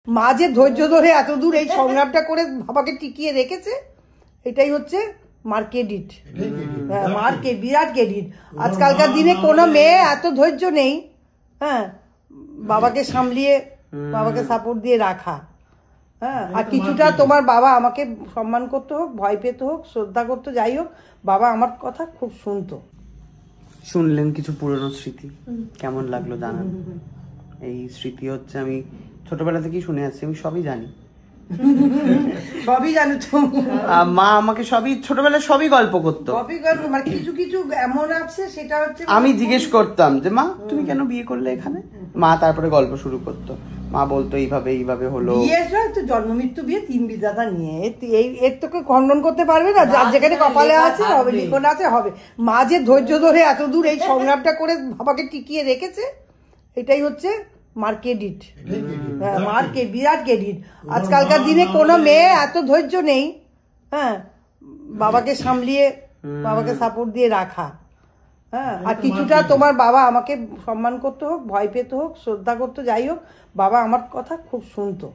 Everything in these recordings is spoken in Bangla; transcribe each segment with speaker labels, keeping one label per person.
Speaker 1: মা যে ধৈর্য ধরে এত দূর এই সংগ্রামটা করে বাবাকে টিকিয়ে রেখেছে, এটাই হচ্ছে মার ক্রেডিট। হ্যাঁ, মার বিরাট ক্রেডিট। আজকালকার দিনে কোনো মেয়ে এত ধৈর্য নেই, হ্যাঁ, বাবাকে সামলিয়ে বাবাকে সাপোর্ট দিয়ে রাখা। হ্যাঁ, আর কিছুটা তোমার বাবা আমাকে সম্মান করতে হোক, ভয় পেতে হোক, শ্রদ্ধা করতে, যাই হোক, বাবা আমার কথা খুব শুনতো।
Speaker 2: শুনলেন কিছু পুরনো স্মৃতি, কেমন লাগলো জানান। এই স্মৃতি হচ্ছে আমি ছোটবেলা থেকেই শুনে আসছি, আমি সবই জানি।
Speaker 1: সবই জানো তো,
Speaker 2: মা আমাকে সবই ছোটবেলায় সবই গল্প করতো।
Speaker 1: সবই গল্প, মানে কিছু কিছু এমন আছে সেটা হচ্ছে
Speaker 2: আমি জিজ্ঞেস করতাম যে মা তুমি কেন বিয়ে করলে এখানে, মা তারপরে গল্প শুরু করতো। মা বলতো এইভাবে এইভাবে হলো।
Speaker 1: বিয়ে তো জন্ম মৃত্যু বিয়ে, তিন বিধাতা নিয়ে এর তোকে খণ্ডন করতে পারবে না। যার যেখানে কপালে আছে হবে, লিখন আছে হবে। মা যে ধৈর্য ধরে এত দূর এই সংগ্রামটা করে বাবাকে টিকিয়ে রেখেছে, এটাই হচ্ছে মার ক্রেডিট। হ্যাঁ, মার বিরাট ক্রেডিট। আজকালকার দিনে কোনো মেয়ে এত ধৈর্য নেই, হ্যাঁ, বাবাকে সামলিয়ে বাবাকে সাপোর্ট দিয়ে রাখা। হ্যাঁ, আর কিছুটা তোমার বাবা আমাকে সম্মান করতে হোক, ভয় পেতে হোক, শ্রদ্ধা করতে, যাই হোক, বাবা আমার কথা খুব শুনতো।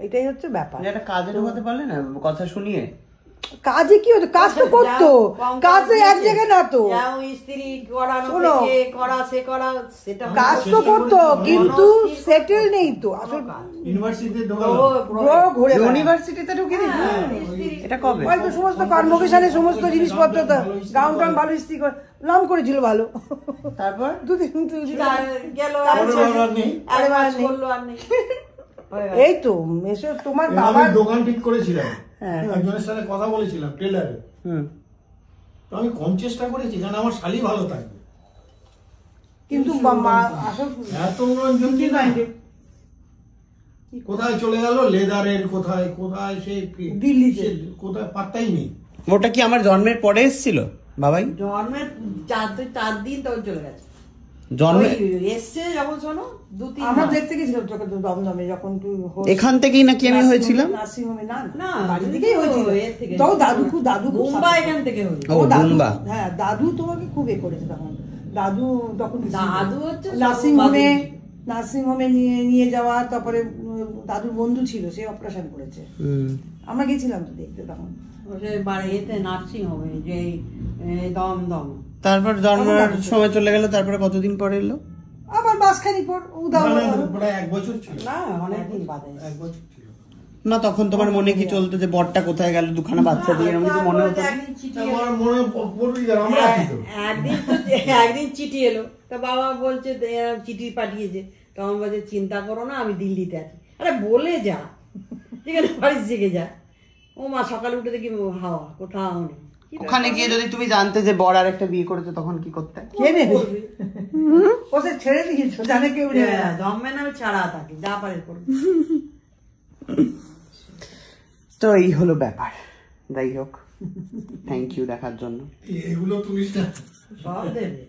Speaker 1: এটাই হচ্ছে ব্যাপার।
Speaker 2: একটা কাজে ঢোকাতে পারলে না কথা শুনিয়ে,
Speaker 1: কাজে কি হতো, কাজ তো করতো, কাজ এক জায়গায় না তো, কাজ তো করতো, কিন্তু সেটেল নেই তো। আসলে
Speaker 2: ইউনিভার্সিটিতে ঢুকে এটা কবে
Speaker 1: হয়তো সমস্ত কনভোকেশনে সমস্ত জিনিসপত্র গাউন টাউন ভালো ইস্ত্রি করে নাম করেছিল ভালো।
Speaker 2: তারপর
Speaker 1: দুদিন এই তো এসে তোমার বাবার
Speaker 3: দোকান ঠিক করেছিলাম, একজনের সাথে কথা বলেছিলাম টেলারে। আমি কম চেষ্টা করেছি কারণ আমার শালি ভালো থাকবে,
Speaker 1: কিন্তু
Speaker 3: এত মনোরঞ্জন নাই। কোথায় চলে গেল লেদারের, কোথায় কোথায় সেই
Speaker 1: দিল্লি,
Speaker 3: কোথায় পাত্তাই নেই।
Speaker 2: ওটা কি আমার জন্মের পরে এসেছিল বাবাই?
Speaker 4: জন্মের 4 দিন তখন চলে গেছে।
Speaker 2: জন্মে
Speaker 4: এসছে যখন শোনো 2-3
Speaker 1: আমরা দেখতে গেছিলাম তোকে দমদমে, যখন তুই
Speaker 2: এখান থেকেই নাকি আমি হয়েছিলাম
Speaker 1: নার্সিং হোমে। না
Speaker 4: না,
Speaker 1: বাড়ি থেকেই হয়েছিল। তো দাদু
Speaker 4: বোম্বা এখান থেকে হয়েছিল।
Speaker 2: ও বোম্বা।
Speaker 1: হ্যাঁ, দাদু তোমাকে খুব করেছে তখন। দাদু
Speaker 4: হচ্ছে
Speaker 1: নার্সিং হোমে নিয়ে যাওয়া, তারপরে দাদুর বন্ধু ছিল, সে অপারেশন করেছে। আমরা গেছিলাম তো দেখতে তখন।
Speaker 4: এতে নার্সিং হবে যে দমদম।
Speaker 2: তারপর জন্মের সময় চলে গেল, তারপরে কতদিন পরে এলো?
Speaker 1: আবার মাসখানি পর
Speaker 3: প্রায় 1 বছর ছিল।
Speaker 4: না, অনেকদিন বাদে।
Speaker 3: 1 বছর ছিল
Speaker 2: না, তখন তোমার মনে কি চলতো যে বরটা কোথায় গেল, দুখানা বাচ্চা দিয়ে, এরকম কিছু মনে হতো?
Speaker 4: একদিন চিঠি এলো, তা বাবা বলছে চিঠি পাঠিয়েছে, তখন বলছে চিন্তা করো না, আমি দিল্লিতে আছি। আরে বলে যা, যেখানে বাড়ি থেকে যা। ও মা, সকালে উঠে দেখি হাওয়া, কোথাও নেই।
Speaker 2: ওখানে গিয়ে যদি তুমি জানতে যে বর আর একটা বিয়ে করেছে, তখন কি করতে?
Speaker 1: ছেড়ে দিয়েছো, জানে কেউ
Speaker 4: দমে না, ছাড়া থাকে, যা পারে করবে।
Speaker 2: তো এই হলো ব্যাপার। যাই হোক, থ্যাংক ইউ দেখার জন্য।
Speaker 3: এগুলো তুলিস না,
Speaker 4: সব দেবে।